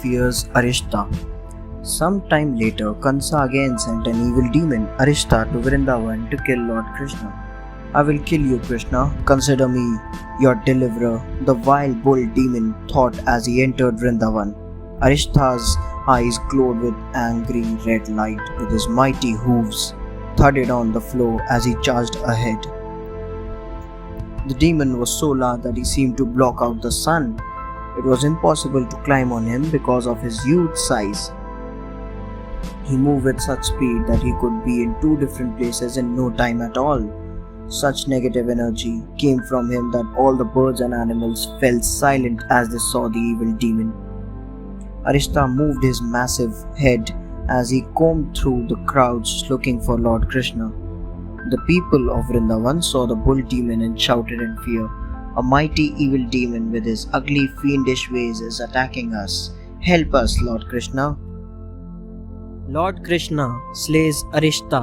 fears Arishta. Some time later, Kansa again sent an evil demon, Arishta, to Vrindavan to kill Lord Krishna. "I will kill you, Krishna. Consider me your deliverer," the vile bull demon thought as he entered Vrindavan. Arishta's eyes glowed with angry red light, with his mighty hooves thudded on the floor as he charged ahead. The demon was so large that he seemed to block out the sun. It was impossible to climb on him because of his huge size. He moved with such speed that he could be in two different places in no time at all. Such negative energy came from him that all the birds and animals fell silent as they saw the evil demon. Arishta moved his massive head as he combed through the crowds looking for Lord Krishna. The people of Vrindavan saw the bull demon and shouted in fear, "A mighty evil demon with his ugly fiendish ways is attacking us. Help us, Lord Krishna." Lord Krishna slays Arishta.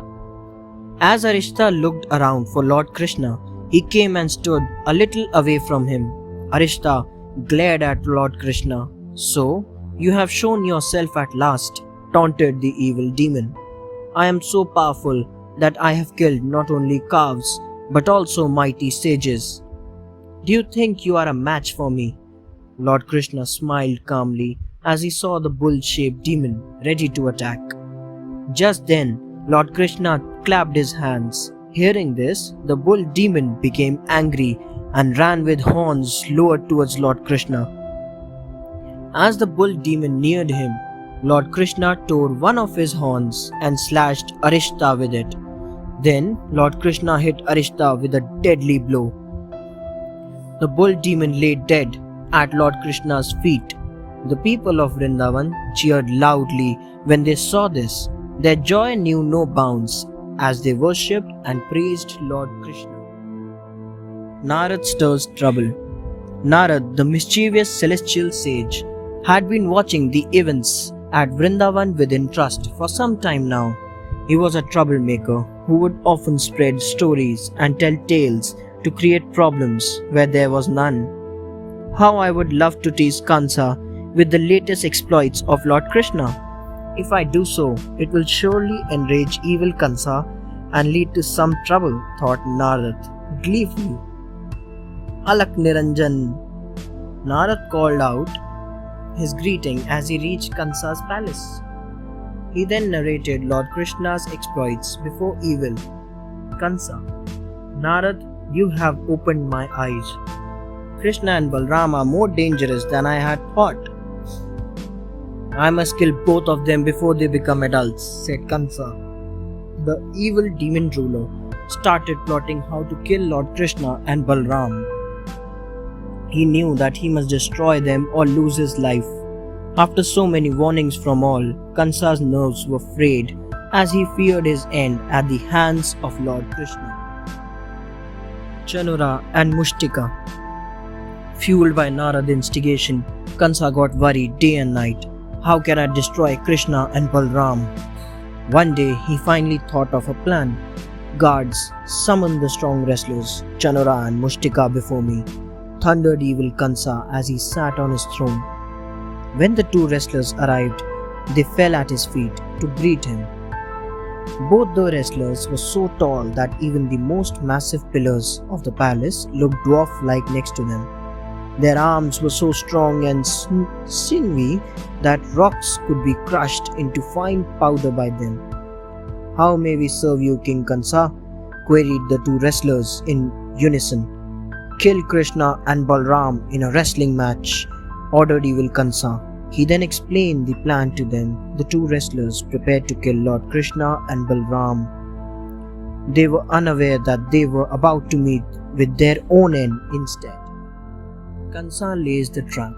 As Arishta looked around for Lord Krishna, he came and stood a little away from him. Arishta glared at Lord Krishna. "So, you have shown yourself at last," taunted the evil demon. "I am so powerful that I have killed not only calves but also mighty sages. Do you think you are a match for me?" Lord Krishna smiled calmly as he saw the bull-shaped demon ready to attack. Just then, Lord Krishna clapped his hands. Hearing this, the bull demon became angry and ran with horns lowered towards Lord Krishna. As the bull demon neared him, Lord Krishna tore one of his horns and slashed Arishta with it. Then Lord Krishna hit Arishta with a deadly blow. The bull demon lay dead at Lord Krishna's feet. The people of Vrindavan cheered loudly when they saw this. Their joy knew no bounds as they worshipped and praised Lord Krishna. Narad stirs trouble. Narad, the mischievous celestial sage, had been watching the events at Vrindavan with interest for some time now. He was a troublemaker who would often spread stories and tell tales to create problems where there was none. How I would love to tease Kansa with the latest exploits of Lord Krishna. If I do so, it will surely enrage evil Kansa and lead to some trouble, thought Narad gleefully. "Alak Niranjan!" Narad called out his greeting as he reached Kansa's palace. He then narrated Lord Krishna's exploits before evil Kansa. "Narad, you have opened my eyes. Krishna and Balram are more dangerous than I had thought. I must kill both of them before they become adults," said Kansa. The evil demon ruler started plotting how to kill Lord Krishna and Balram. He knew that he must destroy them or lose his life. After so many warnings from all, Kansa's nerves were frayed as he feared his end at the hands of Lord Krishna. Chanura and Mushtika. Fueled by Narad's instigation, Kansa got worried day and night. How can I destroy Krishna and Balram? One day he finally thought of a plan. "Guards, summon the strong wrestlers, Chanura and Mushtika, before me," thundered evil Kansa as he sat on his throne. When the two wrestlers arrived, they fell at his feet to greet him. Both the wrestlers were so tall that even the most massive pillars of the palace looked dwarf-like next to them. Their arms were so strong and sinewy that rocks could be crushed into fine powder by them. "How may we serve you, King Kansa?" queried the two wrestlers in unison. "Kill Krishna and Balram in a wrestling match," ordered evil Kansa. He then explained the plan to them. The two wrestlers prepared to kill Lord Krishna and Balram. They were unaware that they were about to meet with their own end instead. Kansa lays the trap.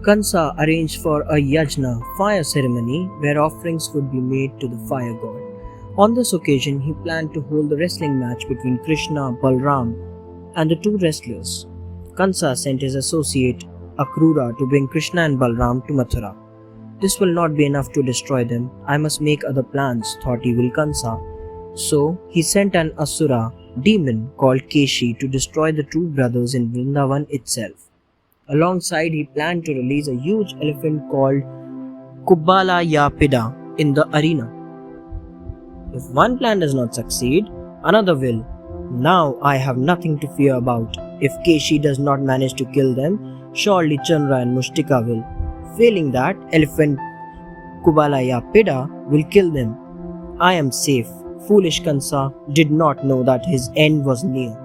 Kansa arranged for a yajna, fire ceremony, where offerings would be made to the fire god. On this occasion, he planned to hold a wrestling match between Krishna, Balram, and the two wrestlers. Kansa sent his associate Akrura to bring Krishna and Balram to Mathura. "This will not be enough to destroy them. I must make other plans," thought evil Kansa. So he sent an Asura demon called Keshi to destroy the two brothers in Vrindavan itself. Alongside, he planned to release a huge elephant called Kubala ya Pida in the arena. If one plan does not succeed, another will. Now I have nothing to fear about. If Keshi does not manage to kill them, surely Chandra and Mushtika will. Failing that, elephant Kubalaya Pida will kill them. I am safe. Foolish Kansa did not know that his end was near.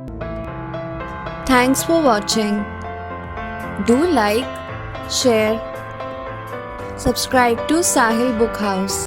Thanks for watching. Do like, share, subscribe to Sahil Book House.